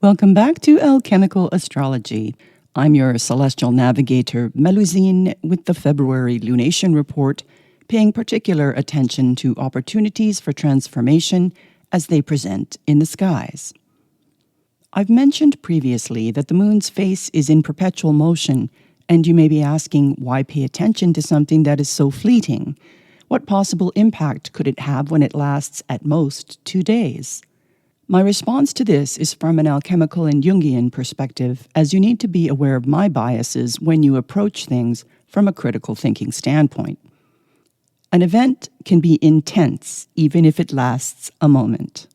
Welcome back to Alchemical Astrology. I'm your celestial navigator, Melusine, with the February lunation report, paying particular attention to opportunities for transformation as they present in the skies. I've mentioned previously that the moon's face is in perpetual motion, and you may be asking, why pay attention to something that is so fleeting? What possible impact could it have when it lasts at most 2 days? My response to this is from an alchemical and Jungian perspective, as you need to be aware of my biases when you approach things from a critical thinking standpoint. An event can be intense, even if it lasts a moment.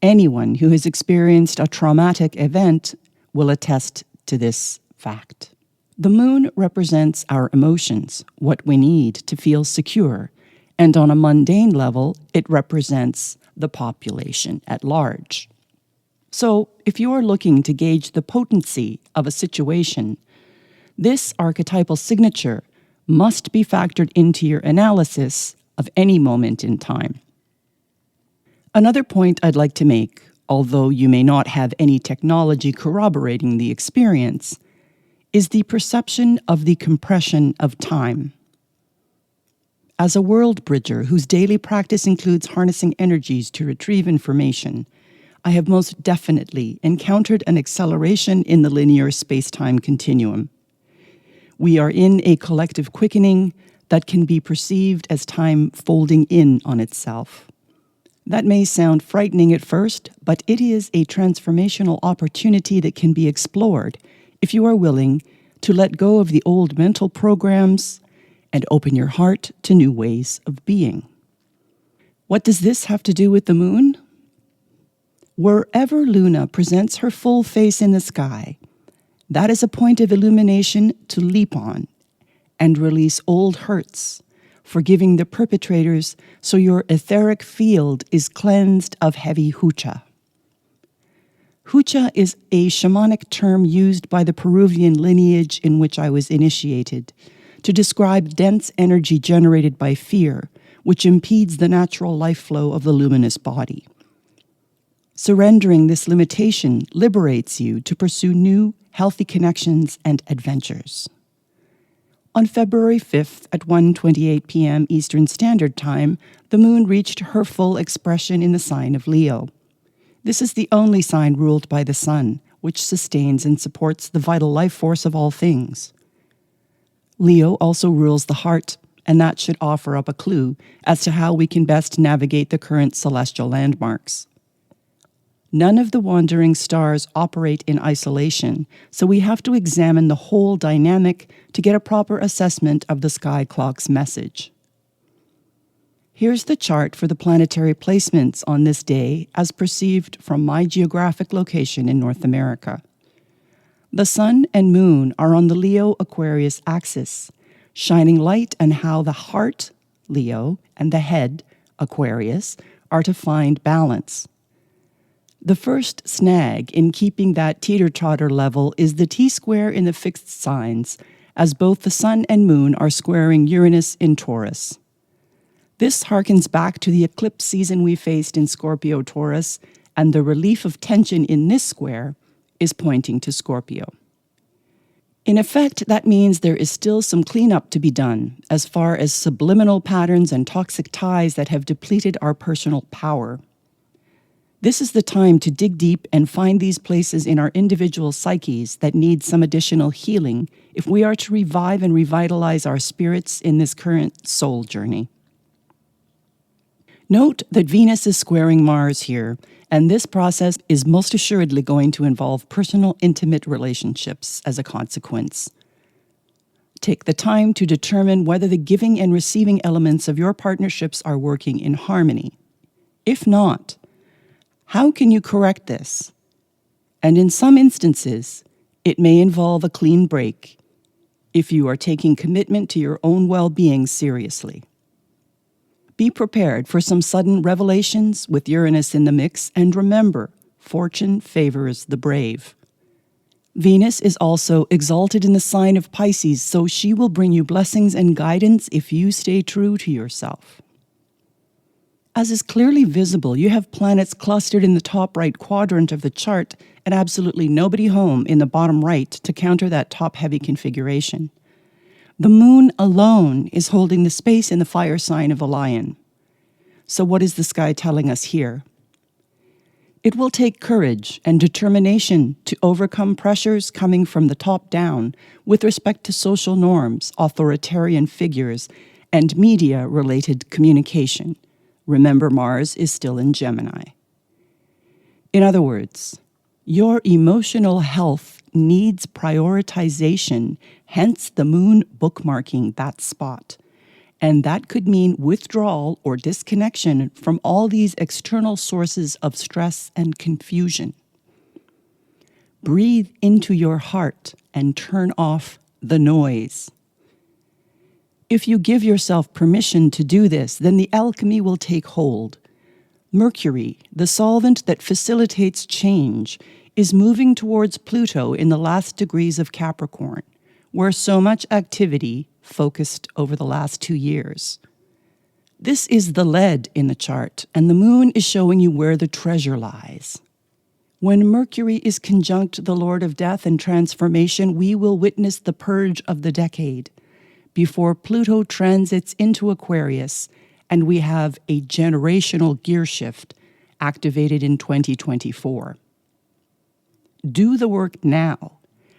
Anyone who has experienced a traumatic event will attest to this fact. The moon represents our emotions, what we need to feel secure, and on a mundane level, it represents the population at large. So, if you are looking to gauge the potency of a situation, this archetypal signature must be factored into your analysis of any moment in time. Another point I'd like to make, although you may not have any technology corroborating the experience, is the perception of the compression of time. As a world bridger whose daily practice includes harnessing energies to retrieve information, I have most definitely encountered an acceleration in the linear space-time continuum. We are in a collective quickening that can be perceived as time folding in on itself. That may sound frightening at first, but it is a transformational opportunity that can be explored if you are willing to let go of the old mental programs and open your heart to new ways of being. What does this have to do with the moon? Wherever Luna presents her full face in the sky, that is a point of illumination to leap on and release old hurts, forgiving the perpetrators so your etheric field is cleansed of heavy hucha. Hucha is a shamanic term used by the Peruvian lineage in which I was initiated to describe dense energy generated by fear, which impedes the natural life flow of the luminous body. Surrendering this limitation liberates you to pursue new, healthy connections and adventures. On February 5th at 1:28 p.m. Eastern Standard Time, the moon reached her full expression in the sign of Leo. This is the only sign ruled by the sun, which sustains and supports the vital life force of all things. Leo also rules the heart, and that should offer up a clue as to how we can best navigate the current celestial landmarks. None of the wandering stars operate in isolation, so we have to examine the whole dynamic to get a proper assessment of the sky clock's message. Here's the chart for the planetary placements on this day as perceived from my geographic location in North America. The sun and moon are on the Leo-Aquarius axis, shining light on how the heart, Leo, and the head, Aquarius, are to find balance. The first snag in keeping that teeter-totter level is the T-square in the fixed signs, as both the sun and moon are squaring Uranus in Taurus. This harkens back to the eclipse season we faced in Scorpio-Taurus, and the relief of tension in this square is pointing to Scorpio. In effect, that means there is still some cleanup to be done as far as subliminal patterns and toxic ties that have depleted our personal power. This is the time to dig deep and find these places in our individual psyches that need some additional healing if we are to revive and revitalize our spirits in this current soul journey. Note that Venus is squaring Mars here, and this process is most assuredly going to involve personal, intimate relationships as a consequence. Take the time to determine whether the giving and receiving elements of your partnerships are working in harmony. If not, how can you correct this? And in some instances, it may involve a clean break if you are taking commitment to your own well-being seriously. Be prepared for some sudden revelations with Uranus in the mix, and remember, fortune favors the brave. Venus is also exalted in the sign of Pisces, so she will bring you blessings and guidance if you stay true to yourself. As is clearly visible, you have planets clustered in the top right quadrant of the chart and absolutely nobody home in the bottom right to counter that top-heavy configuration. The moon alone is holding the space in the fire sign of a lion. So what is the sky telling us here? It will take courage and determination to overcome pressures coming from the top down with respect to social norms, authoritarian figures, and media-related communication. Remember, Mars is still in Gemini. In other words, your emotional health needs prioritization, hence the moon bookmarking that spot. And that could mean withdrawal or disconnection from all these external sources of stress and confusion. Breathe into your heart and turn off the noise. If you give yourself permission to do this, then the alchemy will take hold. Mercury, the solvent that facilitates change, is moving towards Pluto in the last degrees of Capricorn, where so much activity focused over the last 2 years. This is the lead in the chart, and the moon is showing you where the treasure lies. When Mercury is conjunct the Lord of Death and Transformation, we will witness the purge of the decade before Pluto transits into Aquarius and we have a generational gear shift activated in 2024. Do the work now,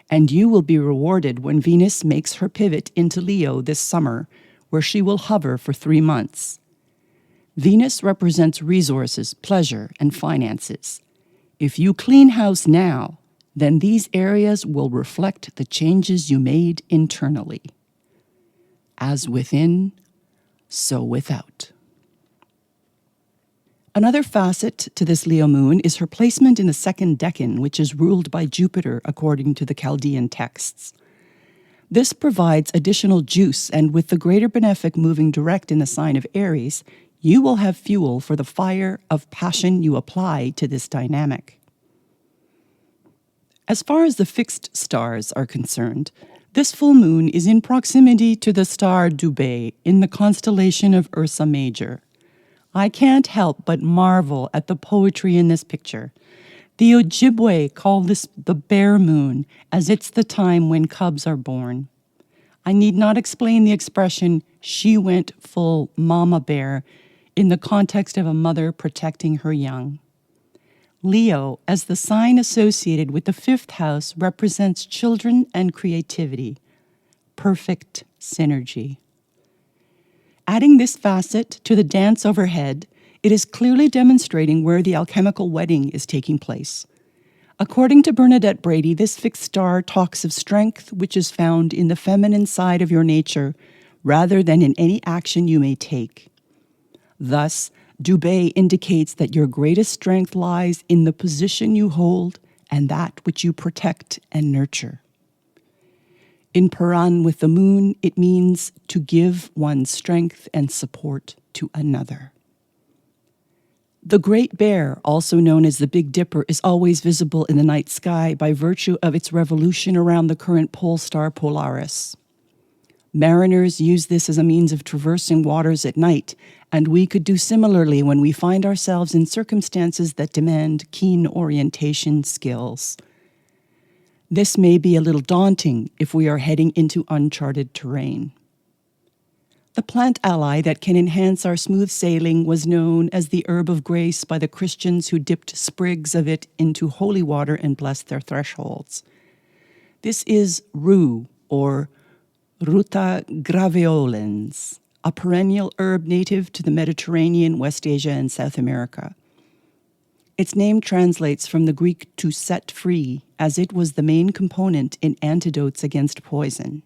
and you will be rewarded when Venus makes her pivot into Leo this summer, where she will hover for 3 months. Venus represents resources, pleasure, and finances. If you clean house now, then these areas will reflect the changes you made internally. As within, so without. Another facet to this Leo moon is her placement in the second decan, which is ruled by Jupiter according to the Chaldean texts. This provides additional juice, and with the greater benefic moving direct in the sign of Aries, you will have fuel for the fire of passion you apply to this dynamic. As far as the fixed stars are concerned, this full moon is in proximity to the star Dubhe in the constellation of Ursa Major. I can't help but marvel at the poetry in this picture. The Ojibwe call this the bear moon, as it's the time when cubs are born. I need not explain the expression, she went full mama bear, in the context of a mother protecting her young. Leo, as the sign associated with the 5th house, represents children and creativity. Perfect synergy. Adding this facet to the dance overhead, it is clearly demonstrating where the alchemical wedding is taking place. According to Bernadette Brady, this fixed star talks of strength which is found in the feminine side of your nature rather than in any action you may take. Thus, Dubhe indicates that your greatest strength lies in the position you hold and that which you protect and nurture. In Paran with the moon, it means to give one's strength and support to another. The Great Bear, also known as the Big Dipper, is always visible in the night sky by virtue of its revolution around the current pole star Polaris. Mariners use this as a means of traversing waters at night, and we could do similarly when we find ourselves in circumstances that demand keen orientation skills. This may be a little daunting if we are heading into uncharted terrain. The plant ally that can enhance our smooth sailing was known as the herb of grace by the Christians who dipped sprigs of it into holy water and blessed their thresholds. This is rue, or Ruta graveolens, a perennial herb native to the Mediterranean, West Asia, and South America. Its name translates from the Greek to set free, as it was the main component in antidotes against poison.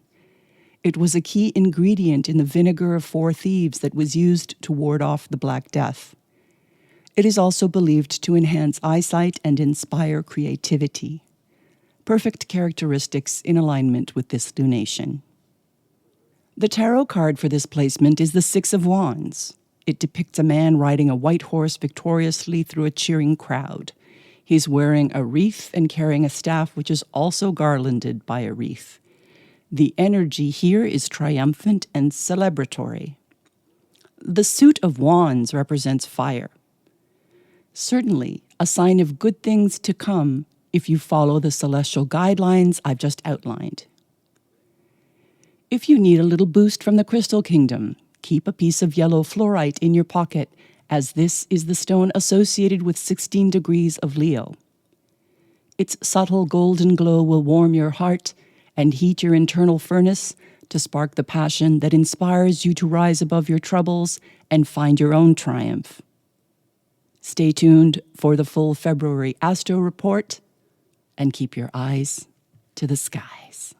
It was a key ingredient in the vinegar of 4 thieves that was used to ward off the Black Death. It is also believed to enhance eyesight and inspire creativity. Perfect characteristics in alignment with this lunation. The tarot card for this placement is the 6 of Wands. It depicts a man riding a white horse victoriously through a cheering crowd. He's wearing a wreath and carrying a staff which is also garlanded by a wreath. The energy here is triumphant and celebratory. The suit of wands represents fire. Certainly a sign of good things to come if you follow the celestial guidelines I've just outlined. If you need a little boost from the crystal kingdom, keep a piece of yellow fluorite in your pocket, as this is the stone associated with 16 degrees of Leo. Its subtle golden glow will warm your heart and heat your internal furnace to spark the passion that inspires you to rise above your troubles and find your own triumph. Stay tuned for the full February Astro Report and keep your eyes to the skies.